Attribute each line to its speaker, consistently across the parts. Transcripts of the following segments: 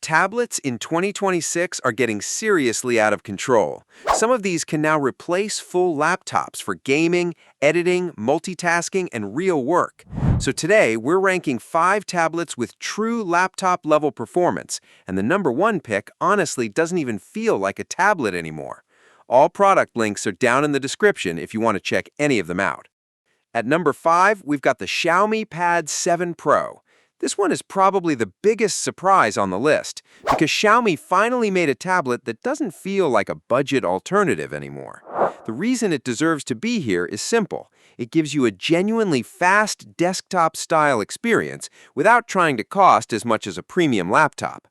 Speaker 1: Tablets in 2026 are getting seriously out of control. Some of these can now replace full laptops for gaming, editing, multitasking, and real work. So today, we're ranking 5 tablets with true laptop-level performance, and the number 1 pick honestly doesn't even feel like a tablet anymore. All product links are down in the description if you want to check any of them out. At number 5, we've got the Xiaomi Pad 7 Pro. This one is probably the biggest surprise on the list, because Xiaomi finally made a tablet that doesn't feel like a budget alternative anymore. The reason it deserves to be here is simple. It gives you a genuinely fast desktop-style experience without trying to cost as much as a premium laptop.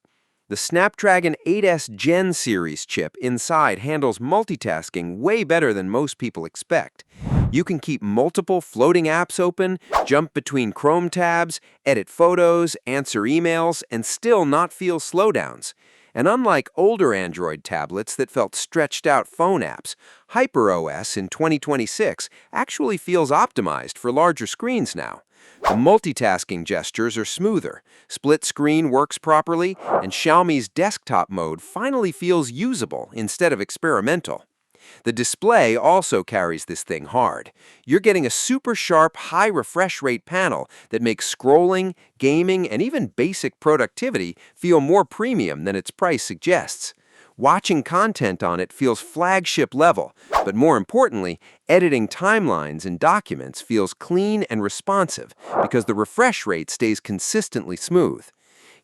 Speaker 1: The Snapdragon 8S Gen series chip inside handles multitasking way better than most people expect. You can keep multiple floating apps open, jump between Chrome tabs, edit photos, answer emails, and still not feel slowdowns. And unlike older Android tablets that felt stretched out phone apps, HyperOS in 2026 actually feels optimized for larger screens now. The multitasking gestures are smoother, split screen works properly, and Xiaomi's desktop mode finally feels usable instead of experimental. The display also carries this thing hard. You're getting a super sharp, high refresh rate panel that makes scrolling, gaming, and even basic productivity feel more premium than its price suggests. Watching content on it feels flagship level, but more importantly, editing timelines and documents feels clean and responsive because the refresh rate stays consistently smooth.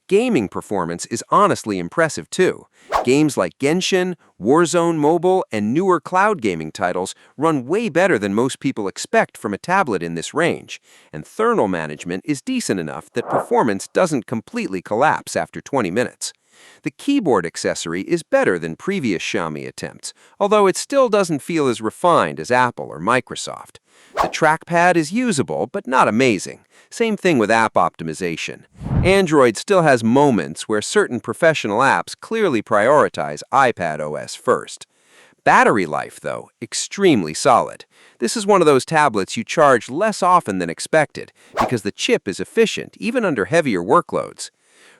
Speaker 1: Gaming performance is honestly impressive too. Games like Genshin, Warzone Mobile, and newer cloud gaming titles run way better than most people expect from a tablet in this range, and thermal management is decent enough that performance doesn't completely collapse after 20 minutes. The keyboard accessory is better than previous Xiaomi attempts, although it still doesn't feel as refined as Apple or Microsoft. The trackpad is usable, but not amazing. Same thing with app optimization. Android still has moments where certain professional apps clearly prioritize iPadOS first. Battery life, though, extremely solid. This is one of those tablets you charge less often than expected because the chip is efficient, even under heavier workloads.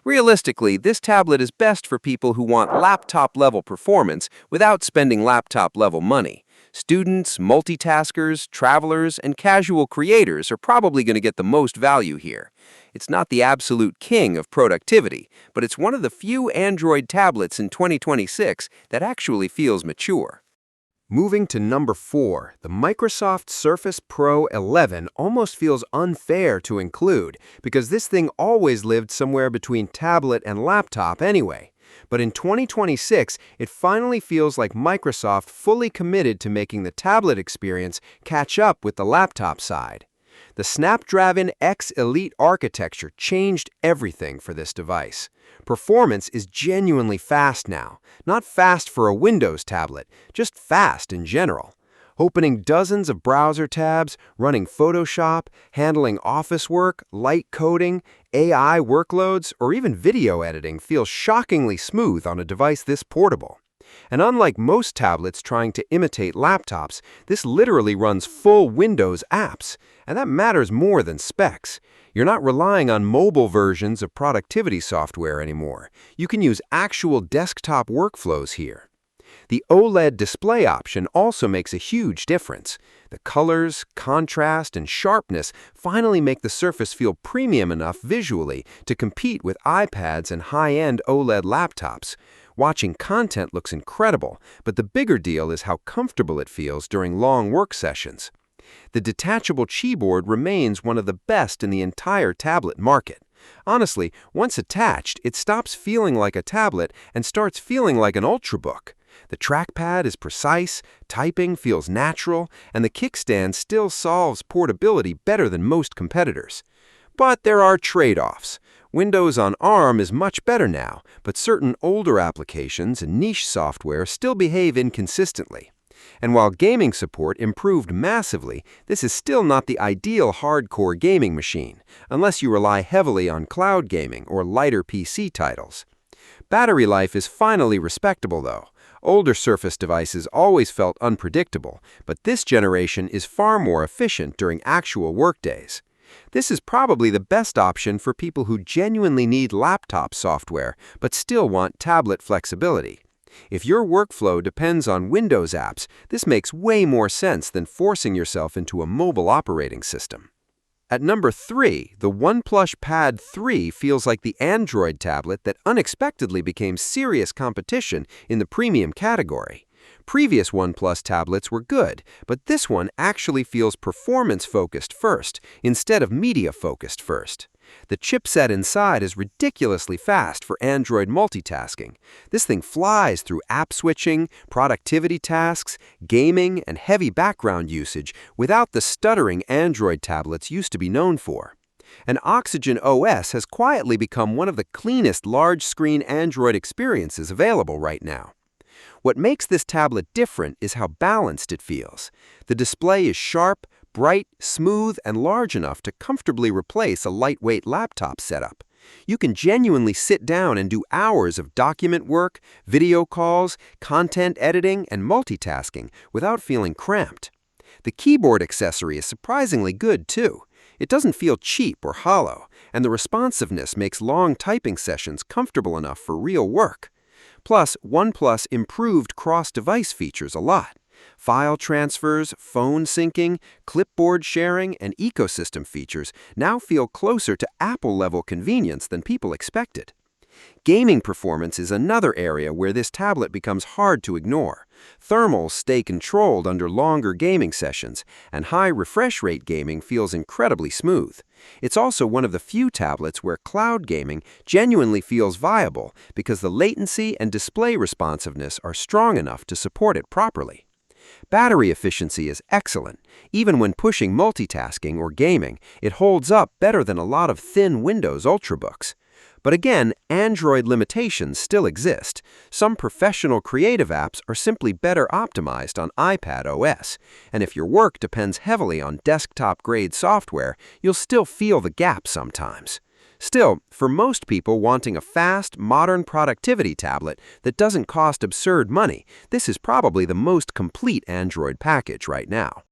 Speaker 1: Realistically, this tablet is best for people who want laptop-level performance without spending laptop-level money. Students, multitaskers, travelers, and casual creators are probably going to get the most value here. It's not the absolute king of productivity, but it's one of the few Android tablets in 2026 that actually feels mature. Moving to number 4, the Microsoft Surface Pro 11 almost feels unfair to include because this thing always lived somewhere between tablet and laptop anyway. But in 2026, it finally feels like Microsoft fully committed to making the tablet experience catch up with the laptop side. The Snapdragon X Elite architecture changed everything for this device. Performance is genuinely fast now. Not fast for a Windows tablet, just fast in general. Opening dozens of browser tabs, running Photoshop, handling office work, light coding, AI workloads, or even video editing feels shockingly smooth on a device this portable. And unlike most tablets trying to imitate laptops, this literally runs full Windows apps, and that matters more than specs. You're not relying on mobile versions of productivity software anymore. You can use actual desktop workflows here. The OLED display option also makes a huge difference. The colors, contrast, and sharpness finally make the Surface feel premium enough visually to compete with iPads and high-end OLED laptops. Watching content looks incredible, but the bigger deal is how comfortable it feels during long work sessions. The detachable keyboard remains one of the best in the entire tablet market. Honestly, once attached, it stops feeling like a tablet and starts feeling like an ultrabook. The trackpad is precise, typing feels natural, and the kickstand still solves portability better than most competitors. But there are trade-offs. Windows on ARM is much better now, but certain older applications and niche software still behave inconsistently. And while gaming support improved massively, this is still not the ideal hardcore gaming machine, unless you rely heavily on cloud gaming or lighter PC titles. Battery life is finally respectable, though. Older Surface devices always felt unpredictable, but this generation is far more efficient during actual workdays. This is probably the best option for people who genuinely need laptop software but still want tablet flexibility. If your workflow depends on Windows apps, this makes way more sense than forcing yourself into a mobile operating system. At number 3, the OnePlus Pad 3 feels like the Android tablet that unexpectedly became serious competition in the premium category. Previous OnePlus tablets were good, but this one actually feels performance-focused first instead of media-focused first. The chipset inside is ridiculously fast for Android multitasking. This thing flies through app switching, productivity tasks, gaming, and heavy background usage without the stuttering Android tablets used to be known for. And Oxygen OS has quietly become one of the cleanest large-screen Android experiences available right now. What makes this tablet different is how balanced it feels. The display is sharp, bright, smooth, and large enough to comfortably replace a lightweight laptop setup. You can genuinely sit down and do hours of document work, video calls, content editing, and multitasking without feeling cramped. The keyboard accessory is surprisingly good, too. It doesn't feel cheap or hollow, and the responsiveness makes long typing sessions comfortable enough for real work. Plus, OnePlus improved cross-device features a lot. File transfers, phone syncing, clipboard sharing, and ecosystem features now feel closer to Apple-level convenience than people expected. Gaming performance is another area where this tablet becomes hard to ignore. Thermals stay controlled under longer gaming sessions, and high refresh rate gaming feels incredibly smooth. It's also one of the few tablets where cloud gaming genuinely feels viable because the latency and display responsiveness are strong enough to support it properly. Battery efficiency is excellent. Even when pushing multitasking or gaming, it holds up better than a lot of thin Windows Ultrabooks. But again, Android limitations still exist. Some professional creative apps are simply better optimized on iPad OS, and if your work depends heavily on desktop-grade software, you'll still feel the gap sometimes. Still, for most people wanting a fast, modern productivity tablet that doesn't cost absurd money, this is probably the most complete Android package right now.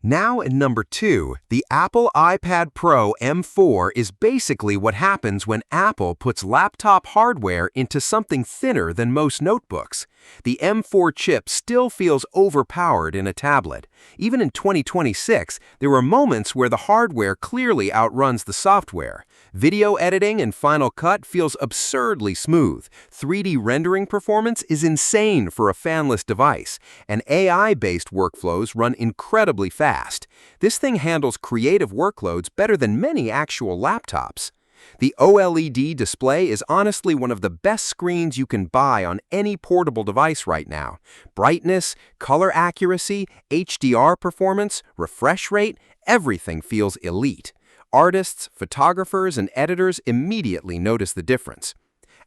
Speaker 1: Now at number 2, the Apple iPad Pro M4 is basically what happens when Apple puts laptop hardware into something thinner than most notebooks. The M4 chip still feels overpowered in a tablet. Even in 2026, there are moments where the hardware clearly outruns the software. Video editing in Final Cut feels absurdly smooth. 3D rendering performance is insane for a fanless device, and AI-based workflows run incredibly fast. This thing handles creative workloads better than many actual laptops. The OLED display is honestly one of the best screens you can buy on any portable device right now. Brightness, color accuracy, HDR performance, refresh rate, everything feels elite. Artists, photographers, and editors immediately notice the difference.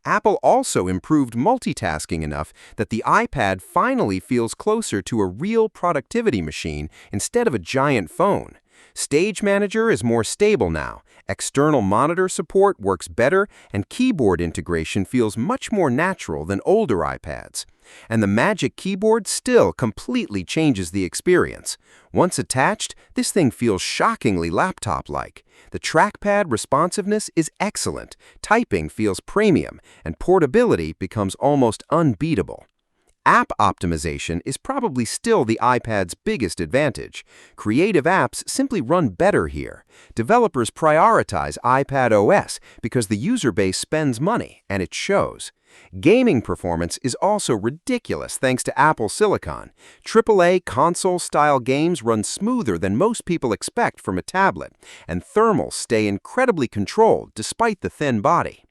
Speaker 1: Apple also improved multitasking enough that the iPad finally feels closer to a real productivity machine instead of a giant phone. Stage Manager is more stable now, external monitor support works better, and keyboard integration feels much more natural than older iPads. And the Magic Keyboard still completely changes the experience. Once attached, this thing feels shockingly laptop-like. The trackpad responsiveness is excellent, typing feels premium, and portability becomes almost unbeatable. App optimization is probably still the iPad's biggest advantage. Creative apps simply run better here. Developers prioritize iPad OS because the user base spends money, and it shows. Gaming performance is also ridiculous thanks to Apple Silicon. AAA console-style games run smoother than most people expect from a tablet, and thermals stay incredibly controlled despite the thin body.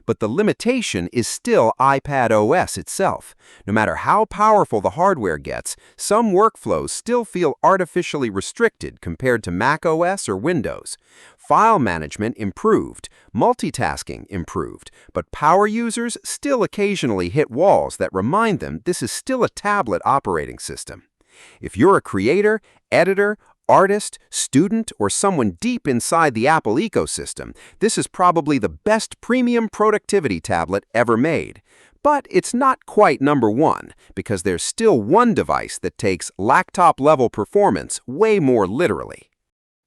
Speaker 1: But the limitation is still iPad OS itself. No matter how powerful the hardware gets, some workflows still feel artificially restricted compared to macOS or Windows. File management improved, multitasking improved, but power users still occasionally hit walls that remind them this is still a tablet operating system. If you're a creator, editor, artist, student, or someone deep inside the Apple ecosystem, this is probably the best premium productivity tablet ever made. But it's not quite number 1, because there's still one device that takes laptop-level performance way more literally.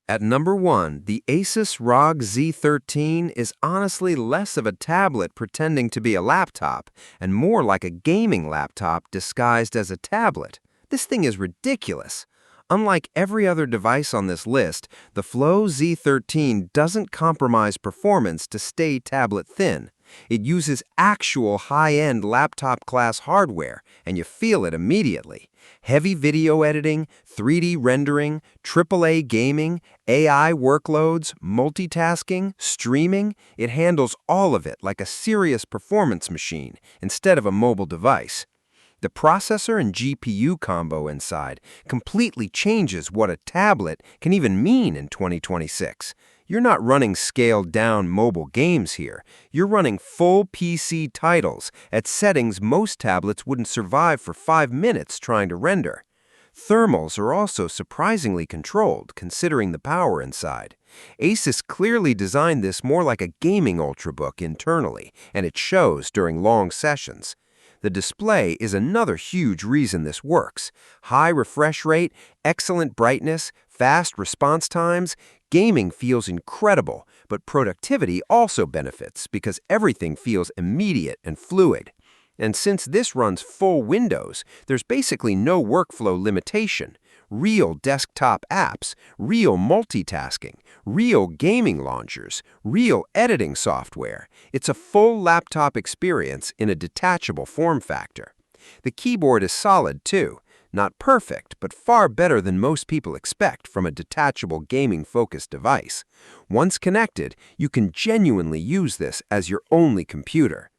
Speaker 1: At number 1, the ASUS ROG Z13 is honestly less of a tablet pretending to be a laptop and more like a gaming laptop disguised as a tablet. This thing is ridiculous. Unlike every other device on this list, the Flow Z13 doesn't compromise performance to stay tablet thin. It uses actual high-end laptop-class hardware, and you feel it immediately. Heavy video editing, 3D rendering, AAA gaming, AI workloads, multitasking, streaming, it handles all of it like a serious performance machine instead of a mobile device. The processor and GPU combo inside completely changes what a tablet can even mean in 2026. You're not running scaled-down mobile games here. You're running full PC titles at settings most tablets wouldn't survive for 5 minutes trying to render. Thermals are also surprisingly controlled, considering the power inside. ASUS clearly designed this more like a gaming ultrabook internally, and it shows during long sessions. The display is another huge reason this works. High refresh rate, excellent brightness, fast response times. Gaming feels incredible, but productivity also benefits because everything feels immediate and fluid. And since this runs full Windows, there's basically no workflow limitation. Real desktop apps, real multitasking, real gaming launchers, real editing software. It's a full laptop experience in a detachable form factor. The keyboard is solid too. Not perfect, but far better than most people expect from a detachable gaming-focused device. Once connected, you can genuinely use this as your only computer.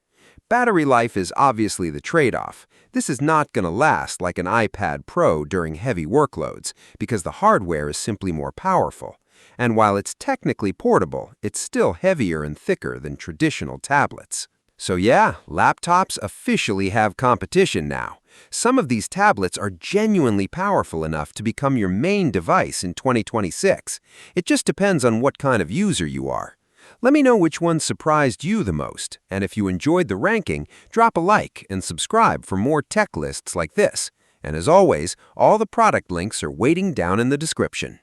Speaker 1: Battery life is obviously the trade-off. This is not going to last like an iPad Pro during heavy workloads because the hardware is simply more powerful. And while it's technically portable, it's still heavier and thicker than traditional tablets. So yeah, laptops officially have competition now. Some of these tablets are genuinely powerful enough to become your main device in 2026. It just depends on what kind of user you are. Let me know which one surprised you the most, and if you enjoyed the ranking, drop a like and subscribe for more tech lists like this. And as always, all the product links are waiting down in the description.